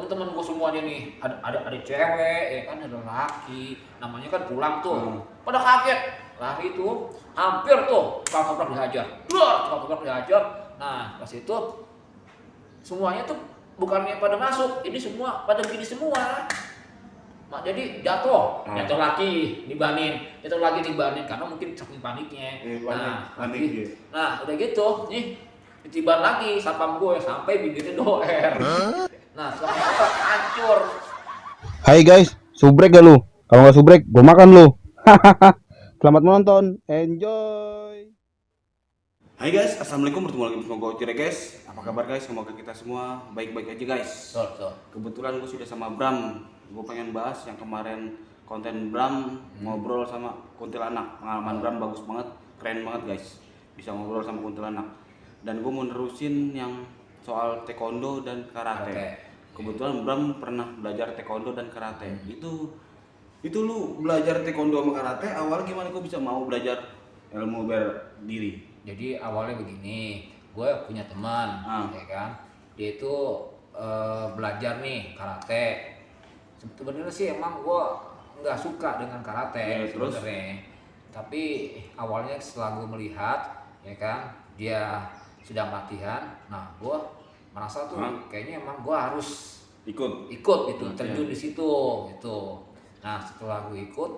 teman-teman gue semuanya nih ada cewek ya kan, ada laki, namanya kan pulang tuh, pada kaget, lari tuh, hampir tuh tukang dihajar, tukang dihajar. Nah pas itu semuanya tuh bukannya pada masuk, ini semua pada gini semua. Mak jadi jatuh lagi dibanin karena mungkin saking paniknya. Nah udah gitu nih ditiban lagi sapam gue sampai bibirnya doer. Nah setelah hancur. Hai guys, subrek gak lu? Kalau nggak subrek, gue makan lu. Selamat menonton, enjoy. Hai guys, assalamualaikum, bertemu lagi bersama gue Cire guys. Apa kabar guys? Semoga kita semua baik-baik aja guys. Kebetulan gue sudah sama Bram. Gue pengen bahas yang kemarin konten Bram ngobrol sama kuntilanak. Pengalaman Bram bagus banget, keren banget guys. Bisa ngobrol sama kuntilanak. Dan gue mau nerusin yang soal taekwondo dan karate. Kebetulan Bram pernah belajar taekwondo dan karate. Itu lu belajar taekwondo sama karate awal gimana kok bisa mau belajar ilmu berdiri? Jadi awalnya begini, gue punya teman, ya kan, dia itu belajar nih karate. Sebenarnya sih emang gue nggak suka dengan karate sebenarnya, tapi awalnya setelah gue melihat, ya kan, dia sedang latihan, nah gue merasa tuh kayaknya emang gue harus ikut gitu, terjun di situ, gitu. Nah setelah gue ikut,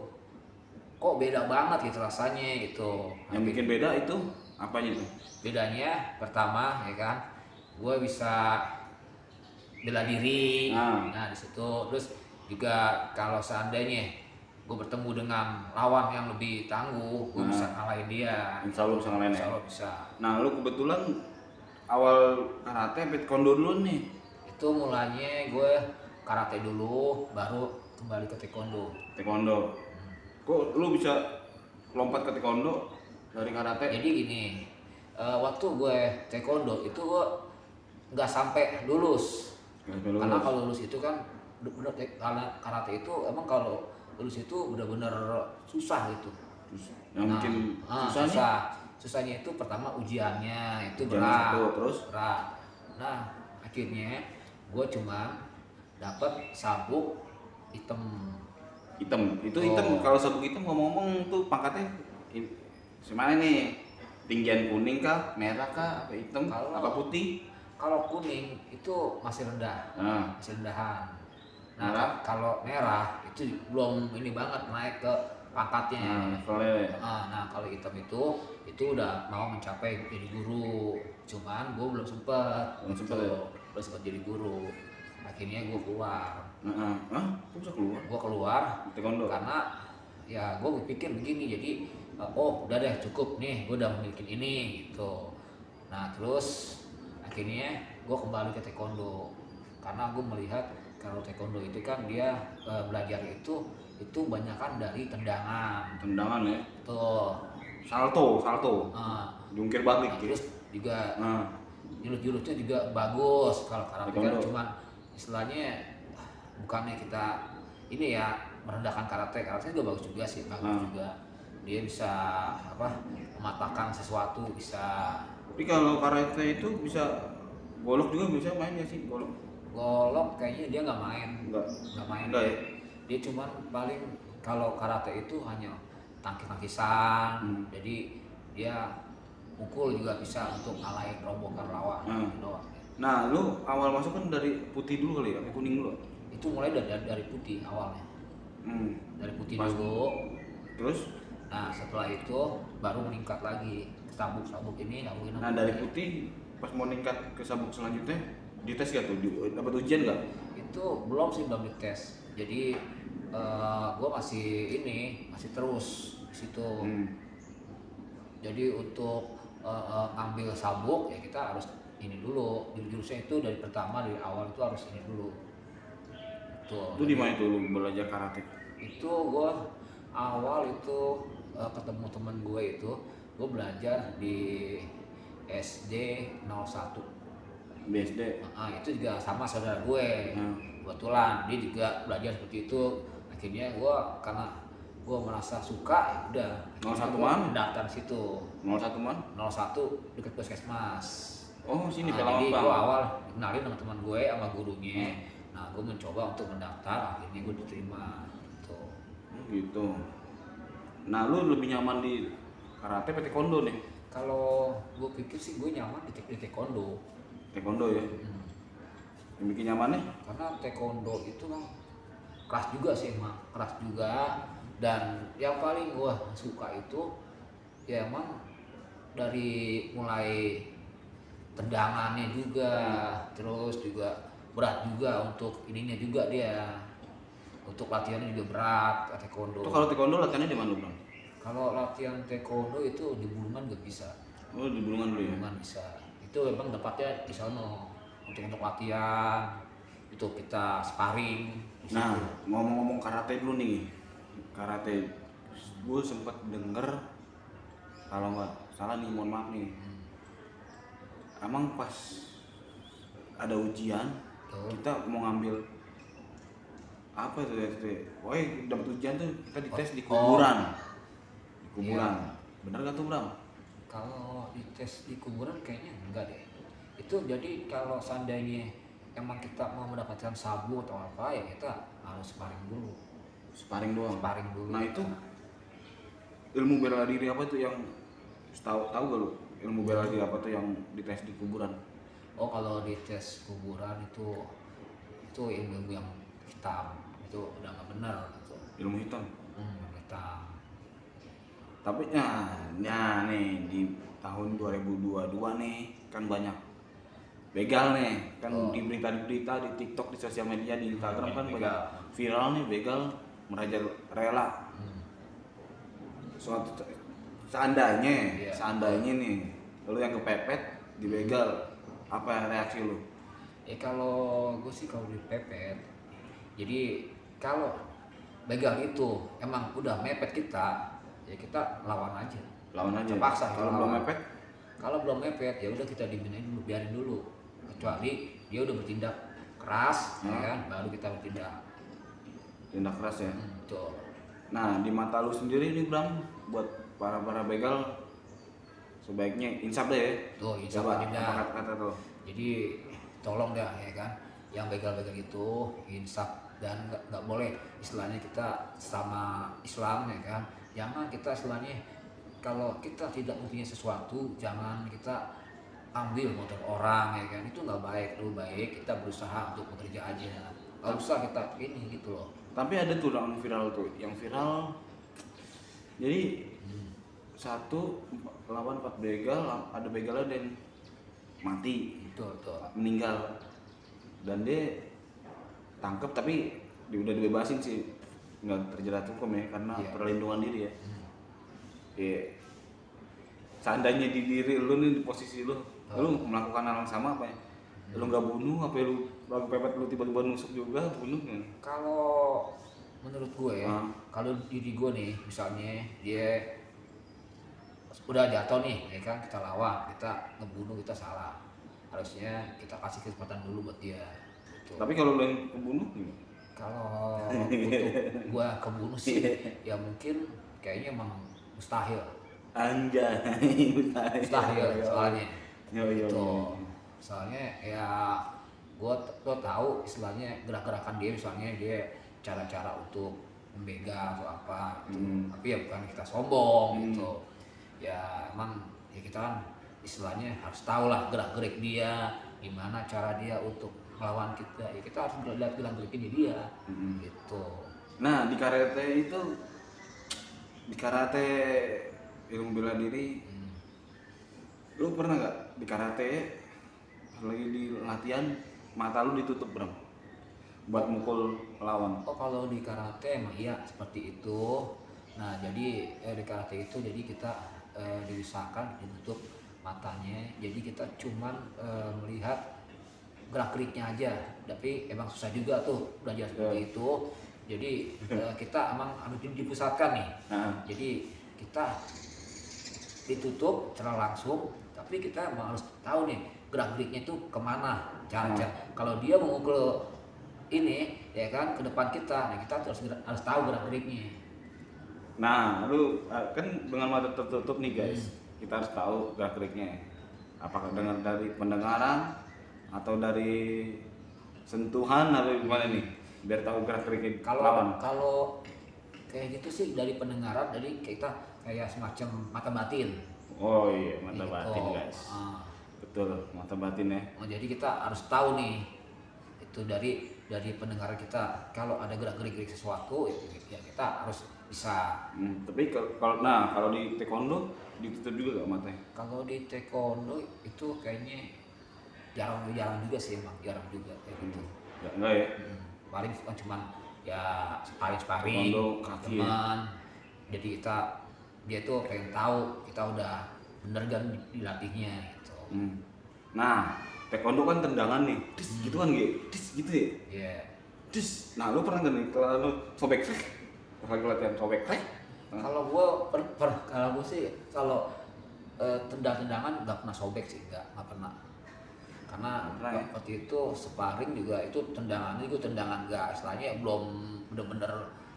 kok beda banget gitu rasanya gitu. Yang bikin beda itu apanya tuh? Bedanya pertama ya kan, gue bisa bela diri. Nah di situ terus juga kalau seandainya gue bertemu dengan lawan yang lebih tangguh, gue bisa ngalahin dia. Insya Allah bisa ngalahin ya? Insya Allah bisa. Nah lu kebetulan awal karate taekwondo dulu nih? Itu mulanya gue karate dulu, baru kembali ke taekwondo. Kok lu bisa lompat ke taekwondo dari karate? Jadi gini, waktu gue taekwondo itu gue nggak sampai lulus. Karena kalau lulus itu kan bener, karena karate itu emang kalau lulus itu benar-benar susah gitu. Yang bikin susahnya itu pertama ujiannya itu berat. Nah akhirnya gue cuma dapat sabuk hitam. Hitam. Kalau sabuk hitam ngomong-ngomong tuh pangkatnya semana nih? Tinggian kuning kah, merah kah, apa hitam, apa putih? Kalau kuning itu masih rendah, masih rendahan. Nah kalau merah itu belum ini banget naik ke pangkatnya. Nah kalau hitam itu udah mau mencapai jadi guru, cuman gue belum sempet jadi guru. Akhirnya gue keluar. Kok bisa keluar? Gue keluar karena ya gue berpikir begini, jadi udah deh cukup nih, gue udah memiliki ini gitu. Nah terus akhirnya gue kembali ke taekwondo karena gue melihat kalau taekwondo itu kan dia belajar itu banyakan dari tendangan ya tuh, salto jungkir balik. Terus juga jurus-jurusnya juga bagus. Kalau karate kan cuman istilahnya bukannya kita ini ya merendahkan karate juga bagus juga sih, juga dia bisa mematahkan sesuatu bisa. Tapi kalau karate itu bisa golok juga, bisa main ya sih golok kayaknya dia nggak main ya? Dia cuman paling kalau karate itu hanya tangkis-tangkisan, jadi dia pukul juga bisa untuk ngalahin rombongan lawan doang. Nah lu awal masuk kan dari putih dulu kali ya, sampai kuning dulu? Itu mulai dari putih awalnya. Dari putih dulu. Terus? Nah setelah itu baru meningkat lagi sabuk ini. Nah dari putih pas mau meningkat ke sabuk selanjutnya dites gak tuh? Dapat ujian gak? Itu belum dites. Jadi gue masih terus di situ. Jadi untuk ngambil sabuk ya kita harus ini dulu. Jurusnya itu dari awal itu harus ini dulu. Itu di mana itu lu belajar karate? Itu gue awal itu ketemu temen gue itu gue belajar di SD 01. BSD? Itu juga sama saudara gue. Kebetulan dia juga belajar seperti itu. Akhirnya gue karena gue merasa suka, ya udah 01 mana? daftar situ. 01 mana? 01 dekat puskesmas. Oh sini Jadi gue awal kenalin sama teman gue sama gurunya. Nah gue gue mencoba untuk mendaftar, akhirnya gue diterima gitu. Gitu. Nah, lu lebih nyaman di karate apa taekwondo nih? Kalau gue pikir sih gue nyaman di taekwondo. Taekwondo ya. Yang bikin nyaman nih? Karena taekwondo itu kan keras juga sih emang, keras juga. Dan yang paling gue suka itu ya emang dari mulai tendangannya juga, terus juga berat juga untuk ininya juga dia. Untuk latihannya juga berat taekwondo. Tuh kalau taekwondo latihannya di mana, Bang? Kalau latihan taekwondo itu di Bulungan gak bisa. Oh, di Bulungan dulu ya. Bulungan bisa. Itu memang tempatnya di sono untuk latihan, untuk kita sparring. Di Nah, situ. ngomong-ngomong karate dulu nih. Karate, gue sempet denger, kalau nggak salah nih, mohon maaf nih. Emang pas ada ujian, kita mau ngambil apa itu ya? Woi, dapat ujian tuh kita dites di kuburan. Di kuburan. Bener gak tuh, Bram? Kalau dites di kuburan kayaknya enggak deh. Itu jadi kalau seandainya emang kita mau mendapatkan sabu atau apa ya kita harus sparring dulu. Sparring doang. Sparring dulu. Nah, itu ilmu bela diri apa tuh yang tahu gak lu? Ilmu bela diri apa tuh yang dites di kuburan? Oh, kalau di tes kuburan itu ilmu yang hitam, itu udah nggak benar gitu. Ilmu hitam. Hitam. Tapi nah nih di tahun 2022 nih kan banyak begal nih kan. Di berita-berita, di TikTok, di sosial media, di Instagram kan banyak viral nih begal merajalela. Suatu seandainya nih lu yang kepepet di begal, apa reaksi lu? Kalau gue sih kalau dipepet, jadi kalau begal itu emang udah mepet kita, ya kita lawan aja. Lawan aja. Terpaksa Kalau belum mepet? Kalau belum mepet ya udah kita diemin dulu, biarin dulu. Kecuali dia udah bertindak keras, ya kan, baru kita bertindak. Tindak keras ya. Betul. Nah, di mata lu sendiri nih, Bram, buat para begal sebaiknya insaf deh ya. Tuh, insaf Coba aja. apa kata tuh? Jadi tolong dah ya kan, yang begal-begal itu insaf dan nggak boleh istilahnya kita sama Islam ya kan. Jangan kita istilahnya kalau kita tidak mempunyai sesuatu jangan kita ambil motor orang ya kan, itu nggak baik. Lebih baik kita berusaha untuk bekerja aja, nggak usah kita ini gitu loh. Tapi ada tuh yang viral jadi satu lawan 4 begal, ada begalnya dan mati, Betul. meninggal, dan dia tangkap tapi dia udah dibebasin sih, nggak terjerat hukum ya karena perlindungan diri ya. Seandainya di diri lu nih, di posisi lu melakukan hal yang sama apa ya? Lu nggak bunuh, apa lu lagi pepet lu tiba-tiba nusuk juga bunuh kan? Kalau menurut gue kalau diri gue nih misalnya dia udah jatuh nih ya kan, kita lawan, kita ngebunuh, kita salah, harusnya kita kasih kesempatan dulu buat dia gitu. Tapi kalau lu yang kebunuh gimana? Kalau untuk gue kebunuh sih ya mungkin kayaknya emang mustahil. Anjay, Mustahil soalnya. Gitu. Soalnya ya gue tahu istilahnya gerak-gerakan dia, misalnya dia cara-cara untuk membegal atau apa gitu. Tapi ya bukan kita sombong gitu. Ya emang ya kita kan istilahnya harus tahu lah gerak-gerik dia, gimana cara dia untuk melawan kita. Ya kita harus lihat gerak-geriknya dia gitu. Nah, di karate ilmu bela diri, lu pernah nggak di karate lagi di latihan mata lu ditutup, Bram, buat mukul lawan? Oh, kalau di karate emang iya seperti itu. Nah, jadi di karate itu jadi kita diusahakan ditutup matanya. Jadi kita cuman melihat gerak-geriknya aja. Tapi emang susah juga tuh belajar seperti itu. Jadi kita emang harus dipusatkan nih. Jadi kita ditutup secara langsung, tapi kita emang harus tahu nih gerak-geriknya itu kemana, cara-cara. Kalau dia memukul ini ya kan ke depan kita, nah kita harus tahu gerak-geriknya. Nah, lu kan dengan mata tertutup nih guys, kita harus tahu gerak-geriknya. Apakah dari pendengaran atau dari sentuhan atau gimana nih? Biar tahu gerak-gerik Kalau lawan. kalau kayak gitu sih dari pendengaran, jadi kita kayak semacam mata batin. Oh iya, mata Gitu. batin guys. Ah. Betul, mata batin ya. Oh, jadi kita harus tahu nih itu dari pendengaran kita, kalau ada gerak-gerik sesuatu ya kita harus bisa. Tapi kalau di taekwondo ditutup juga gak matanya? Kalau di taekwondo itu kayaknya jarang juga sih, emang jarang juga kayak gitu. Enggak ya? Paling cuman ya sparring Taekwondo kaki ya? teman. Jadi dia tuh pengen tahu kita udah bener kan dilatihnya gitu. Nah, taekwondo kan tendangan nih, gitu kan gitu ya? Iya. Nah, lu pernah gak nih kalau lu sobek rek? Pas lagi latihan sobek rek? Kalau gue sih kalau tendang-tendangan nggak pernah sobek sih, nggak pernah. Karena Pernah ya? waktu itu sparring juga itu tendangannya itu tendangan nggak, istilahnya belum bener-bener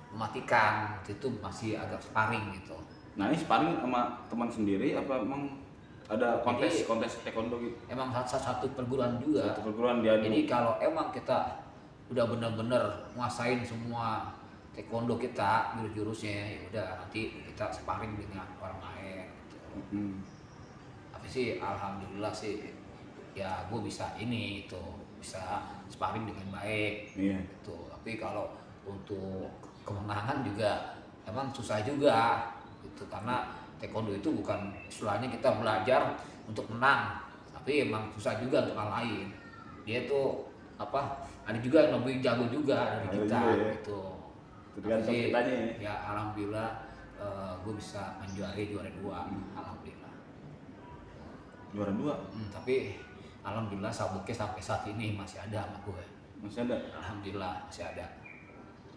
mematikan, waktu itu masih agak sparring gitu. Nah, ini sparring sama teman sendiri apa emang ada kontes taekwondo gitu? Emang satu perguruan juga. Satu perguruan diadu. Jadi kalau emang kita udah bener-bener nguasain semua taekwondo kita, jurus-jurusnya, ya udah nanti kita sparring dengan orang lain gitu. Tapi sih alhamdulillah sih ya gue bisa bisa sparring dengan baik. Iya. Gitu. Tapi kalau untuk kemenangan juga emang susah juga gitu, karena taekwondo itu bukan istilahnya kita belajar untuk menang, tapi emang susah juga untuk ngalahin. Dia tuh ada juga yang lebih jago juga dari Ada kita juga ya. gitu. Tergantung Tapi sih, kitanya ya. ya alhamdulillah gue bisa menjuari juara 2, alhamdulillah. Juara 2. Tapi alhamdulillah sabuknya sampai saat ini masih ada sama gue. Masih ada. Alhamdulillah masih ada.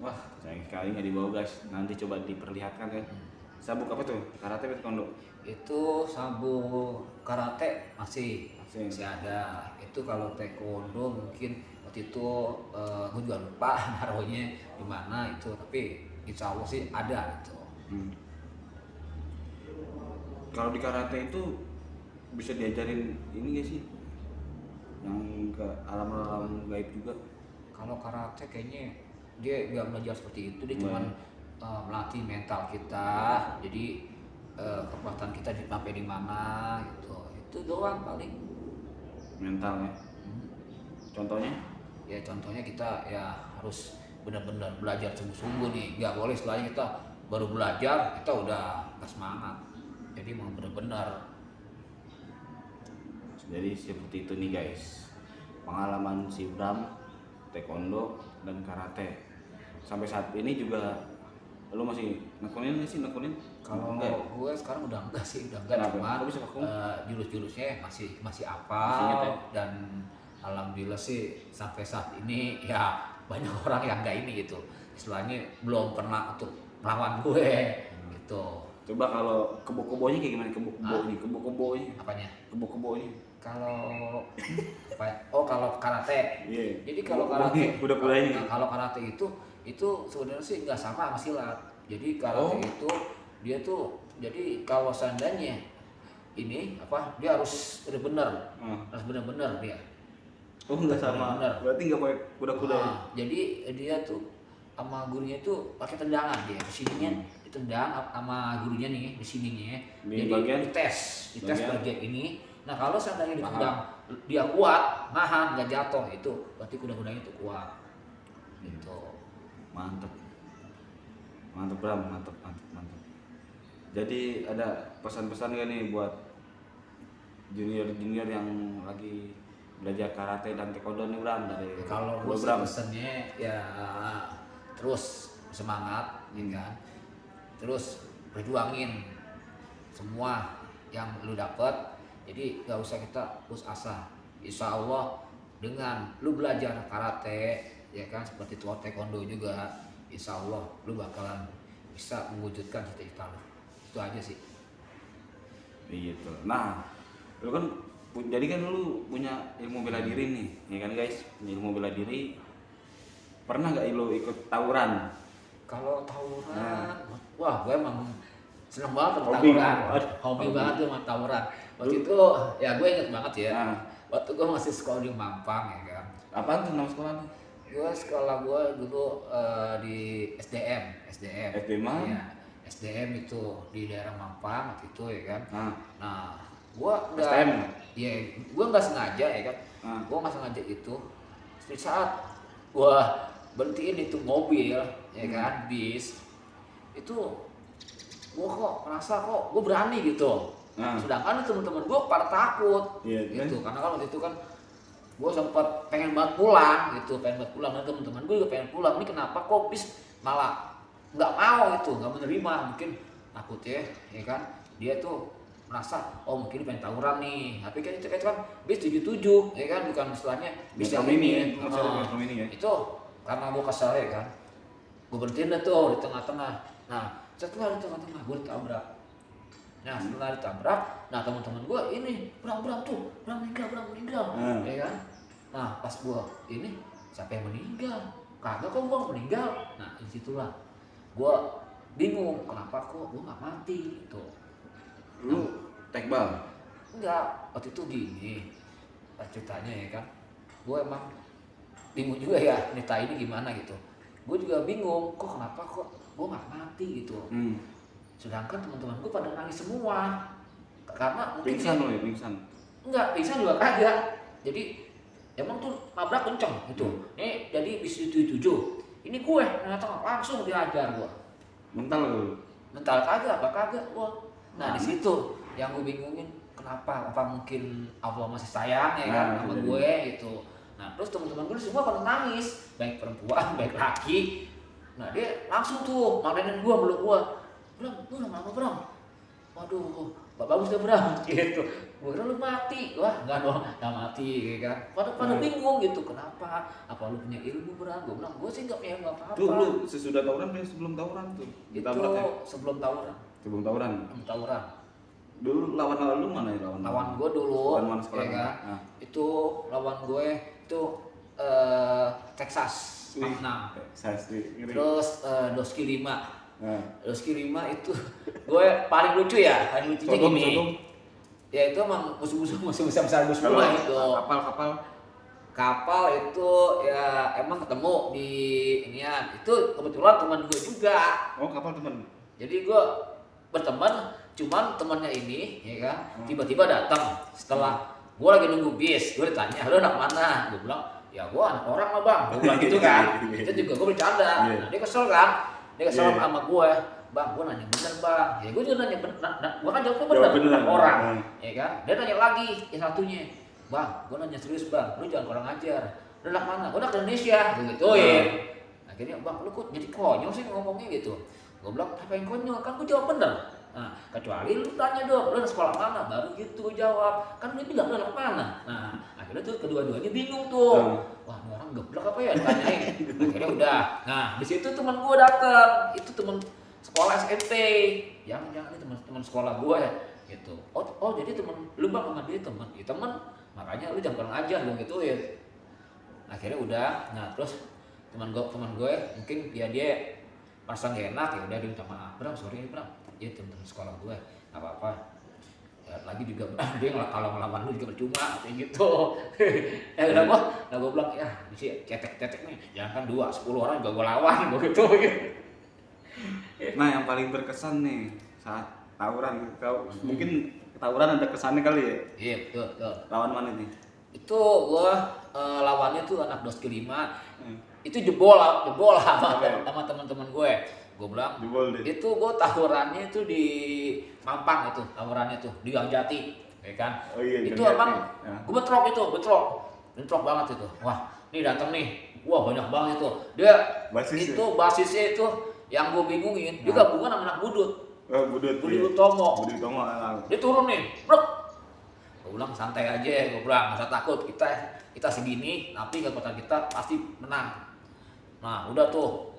Wah, sayang sekali nggak dibawa guys. Nanti coba diperlihatkan ya. Sabuk apa tuh? Karate atau taekwondo? Itu sabuk karate masih Masih. ada. Itu kalau taekwondo mungkin waktu itu gue juga lupa naruhnya di mana itu, tapi insya Allah sih ada itu. Kalau di karate itu bisa diajarin ini gak sih? Yang ke alam-alam gaib juga? Kalau karate kayaknya dia nggak belajar seperti itu, dia cuman melatih mental kita, jadi kekuatan kita sampai di mana gitu. Itu doang paling. Mental ya. Contohnya? Ya contohnya kita ya harus benar-benar belajar sungguh-sungguh nih, nggak boleh setelahnya kita baru belajar kita udah nggak semangat. Jadi mau benar-benar. Jadi seperti itu nih guys, pengalaman si Bram taekwondo dan karate. Sampai saat ini juga lu masih nekunin nggak sih? Kalau enggak ya? gue sekarang udah enggak sih, udah enggak. Kenapa? Cuman Kok bisa vakum? jurus-jurusnya masih Masih apa inget ya? dan alhamdulillah sih sampai saat ini ya banyak orang yang enggak ini gitu, istilahnya belum pernah untuk melawan gue gitu. Coba kalau kebo-kebonya kayak gimana? Kebo-kebonya Apanya? kebo-kebonya. Kalau kalau karate. Iya. Jadi kalau Kebo-kebonya, karate, kuda-kudanya. kalau karate itu sebenarnya sih nggak sama sama silat. Jadi karate itu dia tuh, jadi kalau seandainya ini dia harus benar-benar, harus benar-benar dia. Oh nggak sama. Benar. Berarti nggak pakai kuda-kuda ya? Jadi dia tuh sama gurunya tuh pakai tendangan, dia di sininya ditendang sama gurunya nih di sininya. Di Jadi bagian? dites Bagian? bagian ini. Nah kalau seandainya ditendang dia kuat, nahan nggak jatuh, itu berarti kuda-kudanya itu kuat. Gitu. Mantep Bram, mantep. Jadi ada pesan-pesan gak nih buat junior yang lagi belajar karate dan taekwondo nih Bram, dari Kalau gue sih Bram? pesennya ya terus semangat, ya kan? Terus berjuangin semua yang lu dapet. Jadi gak usah kita putus asa. Insya Allah dengan lu belajar karate, ya kan, seperti itu taekwondo juga, insya Allah lu bakalan bisa mewujudkan cita-cita lu. Itu aja sih. Gitu. Nah, lu kan jadi kan lu punya ilmu bela diri nih, ya kan guys? Punya ilmu bela diri. Pernah gak lu ikut tawuran? Kalau tawuran, wah gue emang seneng banget sama Hobi tawuran. banget. Hobi banget tuh sama tawuran. Waktu itu ya gue inget banget ya. Nah. Waktu gue masih sekolah di Mampang, ya kan. Apaan tuh nama sekolahnya? Sekolah gue dulu di SDM. SDM mana? Iya, SDM itu di daerah Mampang waktu itu ya kan. Nah, gue STM? Iya, gue nggak sengaja ya kan. Gue nggak sengaja itu. Di saat gue berhentiin itu mobil ya kan, bis itu gue kok merasa kok gue berani gitu. Sedangkan teman-teman gue pada takut gitu, karena kan waktu itu kan gue sempat pengen banget pulang gitu, dan teman-teman gue juga pengen pulang. Ini kenapa kok bis malah nggak mau itu, nggak menerima, mungkin takut ya kan. Dia tuh merasa oh mungkin pengen tawuran nih, tapi kan itu kan bis 77 ya kan, bukan istilahnya bis yang ini ya. Itu karena gue kesal ya kan, gue berhentiin deh tuh di tengah-tengah. Nah setelah di tengah-tengah gue ditabrak. Nah setelah ditabrak, nah teman-teman gue ini Bram meninggal ya kan. Nah pas gue ini siapa yang meninggal, kagak kok gue meninggal. Nah disitulah gue bingung kenapa kok gue nggak mati gitu. Lu tekbal? Enggak, waktu itu gini ceritanya ya kan, gue emang bingung juga ya cerita ini gimana gitu. Gue juga bingung kok kenapa kok gue nggak mati gitu. Sedangkan teman-teman gue pada nangis semua karena mungkin pingsan lo ya, pingsan? Enggak, pingsan juga kagak. Jadi emang tuh nabrak kenceng gitu. Nih jadi bis 77 ini gue tengah langsung dihajar gue. Mental kagak gue. Nah di situ yang gue bingungin, kenapa? Apa mungkin Allah masih sayang ya kan sama gue gitu. Nah terus teman-teman gue semua pada nangis, baik perempuan baik laki. Nah dia langsung tuh marahin gue, meluk gue. Bram, lu nama Bram? Waduh, bagus deh Bram gitu. Gue kira lu mati. Wah enggak dong, enggak mati ya kan. Pada bingung gitu, kenapa? Apa lu punya ilmu Bram? Gue bilang, gue sih enggak punya ilmu apa-apa. Tuh lu sesudah tawuran dan sebelum tawuran tuh? Itu sebelum tawuran. Sebelum tawuran? Tawuran. Dulu lawan lu mana ya lawan? Lawan gue dulu, lawan mana sekolah ya kan? Itu lawan gue itu Texas 46. Terus Doski 5. Doski 5 itu gue paling lucu ya, paling lucunya gini. Ya itu emang musuh besar gue semua itu. Kapal itu ya emang ketemu di inian. Itu kebetulan teman gue juga. Oh, kapal teman. Jadi gue berteman, cuman temannya ini ya kan tiba-tiba datang setelah gue lagi nunggu bis. Gue ditanya, "Lu anak mana?" Gue bilang, "Ya gue anak orang lah Bang." Gue bilang gitu kan. Itu juga gue bercanda. Nah, dia kesel kan. Dia kesel sama gue. "Bang, gue nanya bener Bang." Ya gue juga nanya bener. Gue kan jawabnya bener anak orang. Ya kan. Dia nanya lagi yang satunya, "Bang, gue nanya serius Bang. Lu jangan kurang ajar. Lu anak mana?" "Gue anak Indonesia." Gue gituin. Akhirnya, "Bang, lu kok jadi konyol sih ngomongnya gitu?" Gue bilang, "Apa yang konyol? Kan gue jawab bener. Nah, kecuali lu tanya dong, lu sekolah mana?" Baru gitu gue jawab. Kan dia bilang lu anak mana. Nah, akhirnya tuh kedua-duanya bingung tuh. Wah, ini orang geblek apa ya ditanyain. Akhirnya udah. Nah, di situ teman gue datang. Itu teman sekolah SMP. Jangan ini teman sekolah gue ya. Gitu. Oh, jadi teman lu Bang sama dia teman. Ya teman. Makanya lu jangan kurang ajar dong gitu ya. Akhirnya udah. Nah, terus teman gue mungkin ya dia merasa gak enak, ya udah dia minta maaf. "Bram, sorry Bram, dia teman sekolah gue, nggak apa-apa. Ya, lagi juga dia kalau ngelawan lu juga percuma," kayak gitu. Ya udah gue bilang, "Ya bisa cetek nih, jangan kan 10 orang juga gue lawan," gue gitu. Nah yang paling berkesan nih saat tawuran, mungkin tawuran ada kesannya kali ya? Iya betul. Lawan mana nih? Itu gue lawannya tuh anak Doski 5. Itu jebol sama teman-teman gue. Gue bilang itu gue tawurannya itu di Mampang, itu tawurannya tuh di Gang Jati ya kan. Itu emang gue bentrok banget itu. Wah ini datang nih, wah banyak banget itu dia. Basisnya itu yang gue bingungin, dia gabungan sama anak Budut. Budut Tomo. Dia turun nih, bro. Gue bilang santai aja, gue bilang nggak usah takut, kita segini tapi kekuatan kita pasti menang. Nah udah tuh,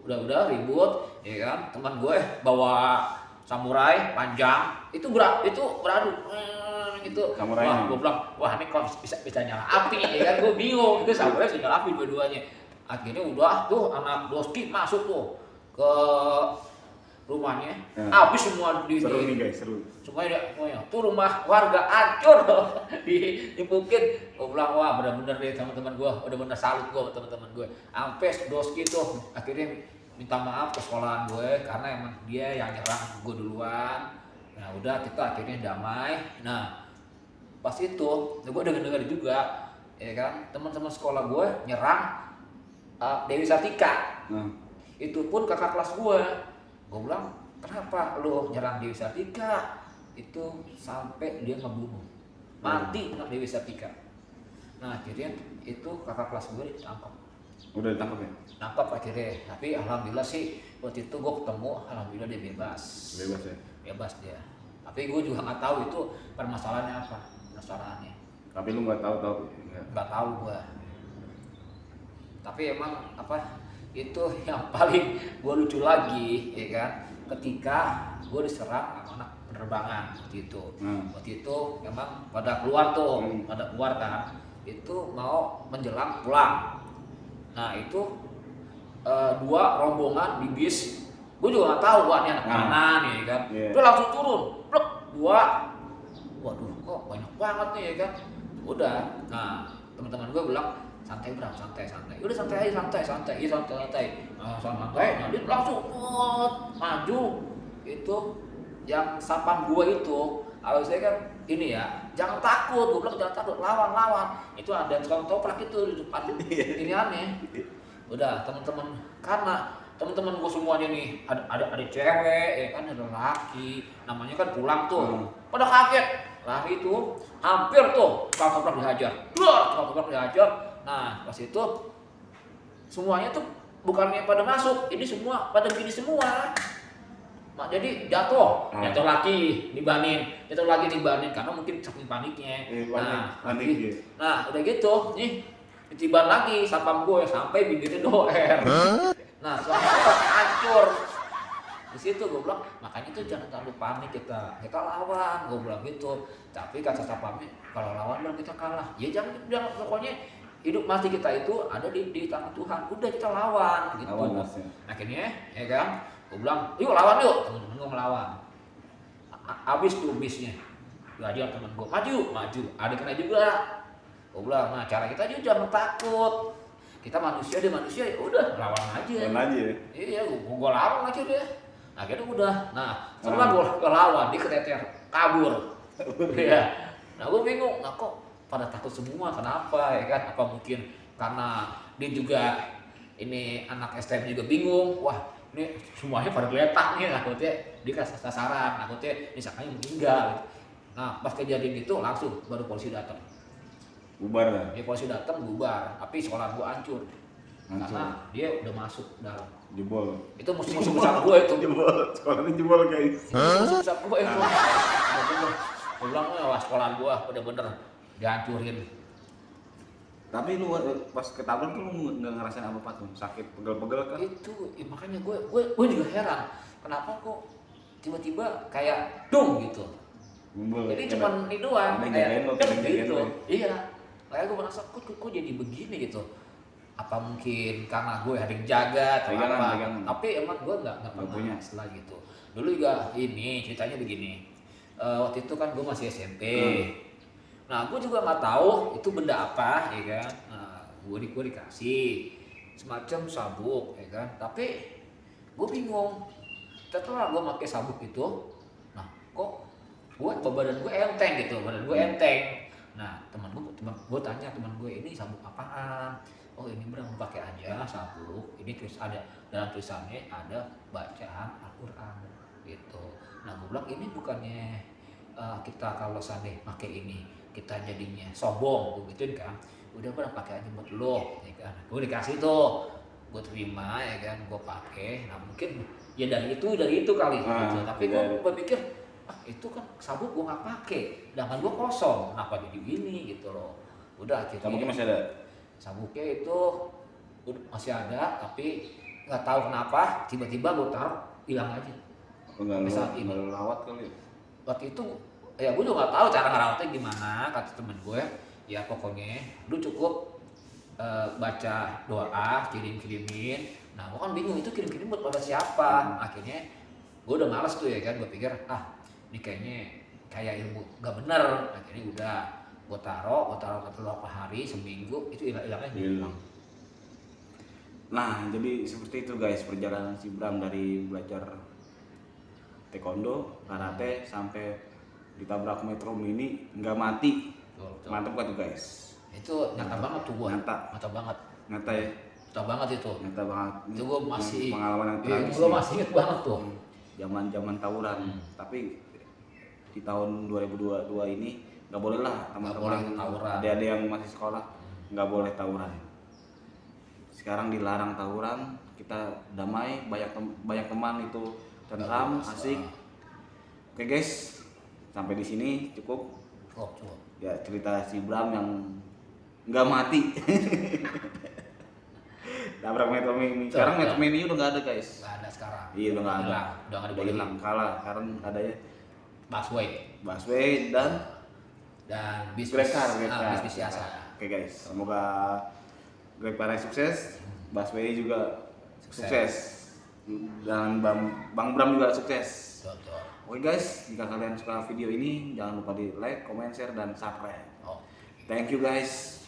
udah ribut, ya kan. Teman gue bawa samurai panjang, itu beradu, gitu. Wah, gue bilang, wah ini kok bisa nyala api, ya kan. Gue bingung, itu samurai bisa nyala api dua-duanya. Akhirnya udah tuh anak Doski masuk tuh ke rumahnya Ya. habis semua di Seru nih guys, seru. semuanya tuh rumah warga hancur dimungkin. Gue bilang wah bener-bener deh teman-teman gue, bener-bener salut gue sama teman-teman gue. Sampai doski tuh akhirnya minta maaf ke sekolahan gue karena emang dia yang nyerang gue duluan. Nah udah kita akhirnya damai. Nah pas itu gue dengar juga ya kan teman-teman sekolah gue nyerang Dewi Sartika. Itu pun kakak kelas gue bilang kenapa lo nyerang Dewi Sartika, itu sampai dia ngebunuh mati anak Dewi Sartika. Nah akhirnya itu kakak kelas gue ditangkap. Udah ditangkap ya? Nangkap akhirnya, tapi alhamdulillah sih waktu itu gue ketemu, alhamdulillah dia bebas. Bebas ya? Bebas dia. Tapi gue juga nggak tahu itu permasalahannya apa, permasalahannya. Tapi lu nggak tahu Nggak tahu gue. Tapi emang apa itu yang paling gue lucu lagi ya kan, ketika gue diserang sama anak penerbangan waktu itu. Waktu itu emang pada keluar tuh, pada keluar kan, itu mau menjelang pulang. Nah itu dua rombongan di bis, gue juga nggak tahu wah ini anak mana nih ya kan. Dia langsung turun, plek, dua, waduh kok banyak banget nih ya kan. Udah, nah teman-teman gue bilang santai Bram, santai. Udah santai aja, santai. Nah dia langsung maju. Itu yang sapam gue itu, saya kan ini ya, jangan takut. Gue bilang jangan takut, lawan. Itu ada tukang toprak itu di depan ini aneh. Udah teman-teman, karena teman-teman gue semuanya nih ada cewek ya kan, ada laki, namanya kan pulang tuh. Pada kaget, lari tuh, hampir tuh tukang toprak dihajar. Nah pas itu semuanya tuh bukannya pada masuk, ini semua pada gini semua. Jadi jatuh lagi dibanin karena mungkin saking paniknya. Nah udah gitu nih ditiban lagi sapam gue sampai bibirnya doer. Nah suara hancur. Di situ gue bilang makanya tuh jangan terlalu panik, kita lawan, gue bilang gitu. Tapi kata sapamnya kalau lawan bilang kita kalah. Ya jangan pokoknya hidup mati kita itu ada di tangan Tuhan. Udah kita lawan gitu. Akhirnya ya kan gue bilang yuk lawan yuk, temen-temen gue melawan. Abis tuh bisnya diajar temen gue maju ada kena juga. Gue bilang nah cara kita juga jangan takut, kita manusia, dia manusia, ya udah lawan aja. Iya gue lawan aja deh. Akhirnya udah, nah setelah gue lawan dia keteter kabur. Iya. Nah gue bingung, nah kok pada takut semua, kenapa ya kan? Apa mungkin karena dia juga ini anak STM juga bingung, wah ini semuanya pada geletak nih, takutnya dia sasaran, takutnya misalnya meninggal. Nah pas kejadian itu langsung baru polisi datang. Bubar lah. Ya polisi datang bubar, tapi sekolah gua hancur. Karena dia udah masuk dalam. Jebol. Itu musuh besar gua itu. Jebol, sekolahnya jebol guys. Musuh besar gua itu. Bener-bener. Gua bilang wah sekolah gua bener-bener dihancurin. Tapi lu pas ketabrak tuh lu nggak ngerasain apa-apa tuh? Sakit, pegel-pegel kan? Itu ya, makanya gue juga heran. Kenapa kok tiba-tiba kayak dong gitu. Jadi cuman ini doang kayak gitu. Iya. Kayak gue merasa kok jadi begini gitu. Apa mungkin karena gue ada yang jaga atau apa? Tapi emang gue nggak pernah setelah gitu. Dulu juga ini ceritanya begini. Waktu itu kan gue masih SMP. Nah, gue juga nggak tahu itu benda apa, ya kan? Nah, gue dikasih semacam sabuk, ya kan? Tapi gue bingung. Setelah gue pakai sabuk itu, nah, kok badan gue enteng gitu, badan gue enteng. Nah, teman gue tanya teman gue ini sabuk apaan? Oh, ini bener pakai aja sabuk. Ini ada dalam tulisannya ada bacaan Al-Quran, gitu. Nah, gue bilang ini bukannya kita kalau seandainya pakai ini kita jadinya sombong gitu kan, udah pernah pakai aja buat lo ya kan, gue dikasih tuh gue terima ya kan, gue pakai. Nah mungkin ya dari itu kali gitu. Tapi gue berpikir itu kan sabuk gue nggak pakai, sedangkan gue kosong, kenapa jadi gini gitu loh. Udah akhirnya sabuknya masih ada, sabuknya itu masih ada, tapi nggak tahu kenapa tiba-tiba gue taruh hilang aja. Nggak lawat kali ya? Waktu itu ya gue juga nggak tahu cara ngerawatnya gimana, kata temen gue ya pokoknya lu cukup baca doa, kirimin. Nah gue kan bingung itu kirim buat pada siapa. Akhirnya gue udah males tuh ya kan, gue pikir ini kayaknya kayak ilmu gak bener. Akhirnya udah gue taruh beberapa hari, seminggu itu hilang. Nah, jadi seperti itu guys perjalanan si Bram dari belajar taekwondo, karate sampai ditabrak Metro Mini nggak mati. Betul. Mantap kan tuh guys? Itu nyata banget tuh gue. Nyata banget. Nyata ya? Nyata banget itu. Nyata banget. Itu gue masih pengalaman yang tragis. gue masih inget banget tuh. Zaman tawuran. Tapi di tahun 2022 ini nggak boleh lah teman-teman tawuran. Ada yang masih sekolah nggak boleh tawuran. Sekarang dilarang tawuran, kita damai, banyak teman itu tentram, asik. Oke guys, sampai di sini cukup. Cukup. Ya cerita si Bram yang nggak mati. Tabrak Metro Mini. Sekarang Metro Mini udah nggak ada guys. Nggak ada sekarang. Iya udah nggak ada. Udah nggak Udah dibolehin. hilang, kalah. Sekarang adanya Busway dan bis Grekar. bis biasa. Oke guys, semoga Grekar sukses, Busway juga sukses, dan Bang Bram juga sukses. Betul. Oke guys, jika kalian suka video ini jangan lupa di like, comment, share, dan subscribe. Oh. Thank you guys.